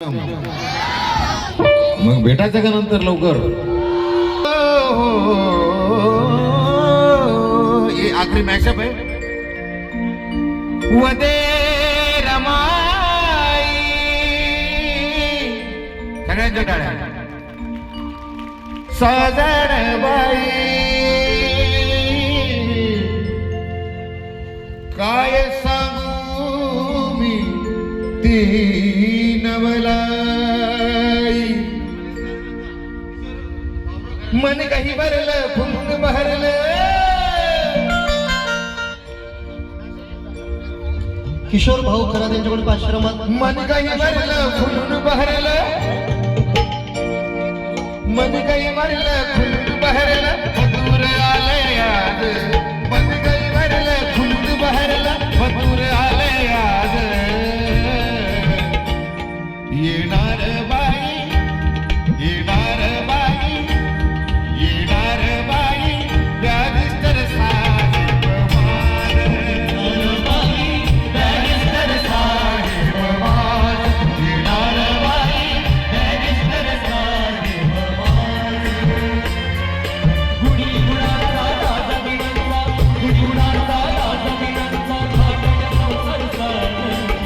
मग भेटायचं का नंतर लवकर? ये आखरी मॅशअप आहे. वदे रमाई सगळ्यांच्या टाळ्या. साजण बाई काय सांगू मी ती नवलाई. मन काही भरलं फुंक भरलं. किशोर भाऊ खरा त्यांच्याकडे आश्रमात. मन काही भरलं फुलून बहरलं. मन काही भरलं फुलून बहरलं. मधुर आले आज. मन काही भरलं फुलून बहरलं. मधुर आले आज. येणार बाई येणार बाई येणार बाई व्याधिस्तर साहेब मान. व्याधिस्तर साहेब मान. येणार बाई व्याधिस्तर साहेब मान. गुढी गुणाचा दादा बिणाचा गुढी गुणाचा दादा बिणाचा भाटक संसार.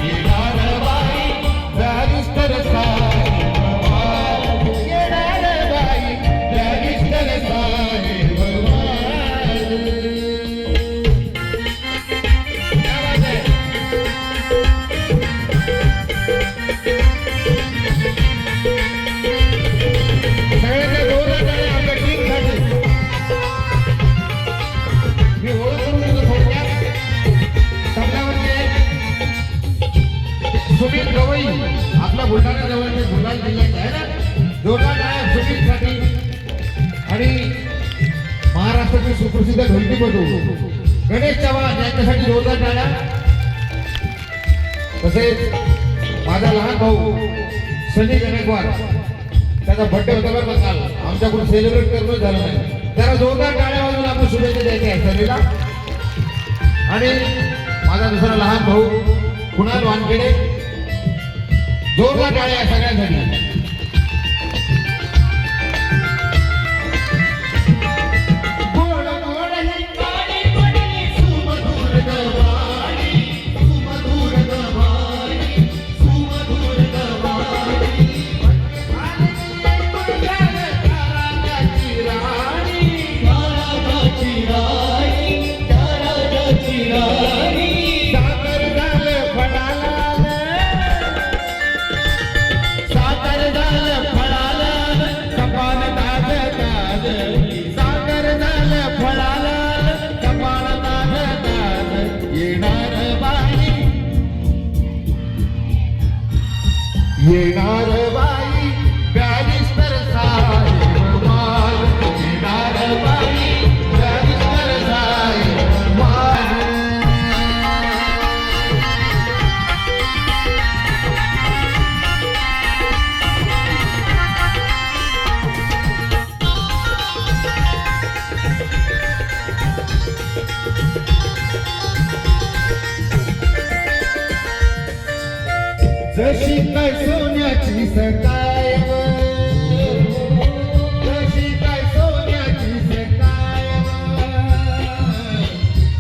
येणार बाई व्याधिस्तर साहेब मान. येणार बाई व्याधिस्तर साहेब मान. क्या बात है? सगळ्यांना जोरात टाळ्या आपल्या टीमसाठी. मी ओळख करून देतो थोडक्यात. तबल्यावरचे सुमित गवई, आपला बुलढाणा जवळचे बुलढाणा जिल्ह्यात आहे ना. जोरदार टाळ्या सुमितसाठी. आणि महाराष्ट्राचे सुप्रसिद्ध ढोलकीपटू गणेश चव्हाण यांच्यासाठी जोरदार टाळ्या. तसेच माझा लहान भाऊ सनी गणेशवार, त्याचा बर्थडे होता बरं का काल. आमच्याकडून सेलिब्रेट करणं झालं नाही. त्याला जोरदार टाळ्या वाजून आपण शुभेच्छा द्यायच्या आहे सनीला. आणि माझा दुसरा लहान भाऊ कुणाल वानखेडे, जोरदार टाळ्या सगळ्यांसाठी. गोड गोड ही काळी पडली सुमधुर गवाई. सुमधुर गवाई. सुमधुर गवाई. ताराची राणी. ताराची राणी. ताराची राणी. सागर झालं फळाला. सागर झालं फळाला. कपाळ ताज ताज. सागर झालं फळाला. कपाळ ताज ताज. येणार बाई येणार बाई व्याधिस्तर साहेब मान. येणार बाई व्याधिस्तर साहेब मान. जशी काय सोन्याची सकाय व. जशी काय सोन्याची सकाय व.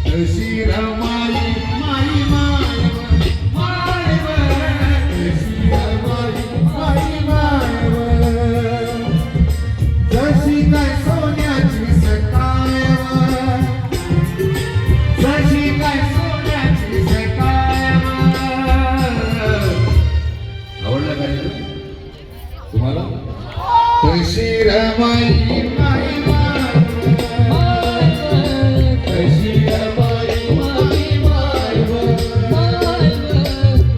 तशी रमाई माई माय व. माय व. तशी रमाई माई माय व. जशी काय सोन्याची सकाय व. जशी काय सोन्याची सकाय व. आवडलं काय तुम्हाला? तशी रमाई माई माय. तशी रमाई माई माय.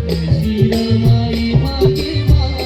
तशी रमाई माई माय.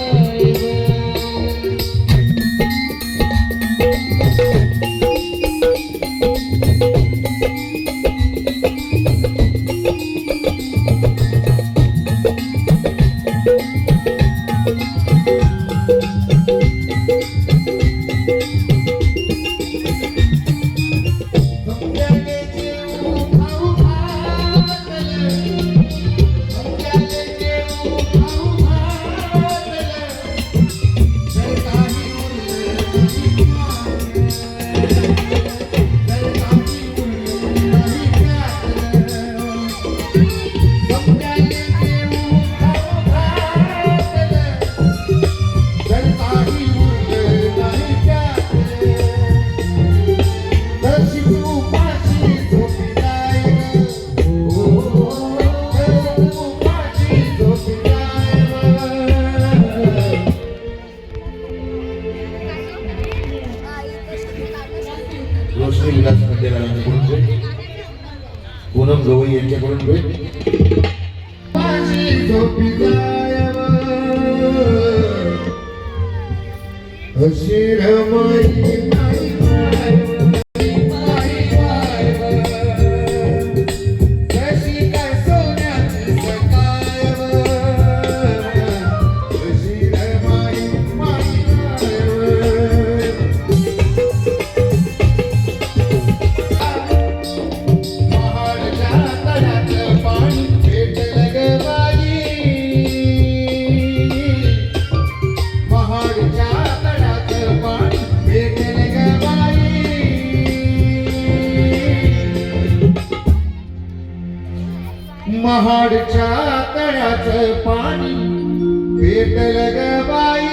पूनम गवई यांच्याकडून भेट. माझी झोपी जायवर अशी रमाई नाही पायवर, नाही पायवर. कशी काय सोन्याची सकाळवर अशी रमाई नाही पायवर. महाडच्या तळ्याचं पाणी भेटलं ग बाई. महाडच्या तळ्याचं पाणी भेटलं ग बाई. महाडच्या तळ्याचं पाणी भेटलं ग बाई.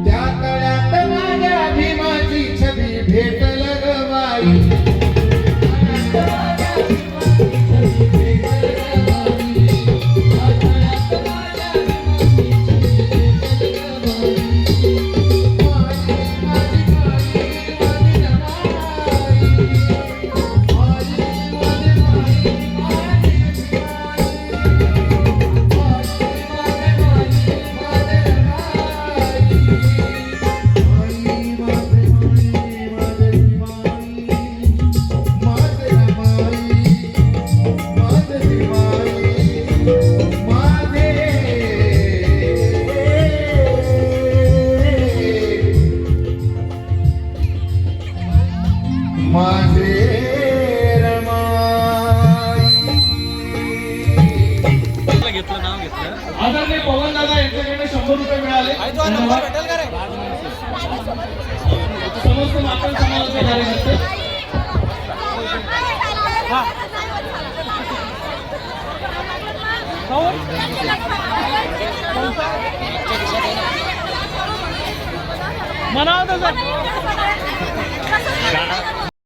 त्या तळ्यात माझ्या भीमाची छबी भेटलं ग बाई. आदरणीय पवन दादा यांच्याकडे 100 रुपये मिळाले. धन्यवाद. समस्त मातंग समाजाचे कार्यकर्ते मनावत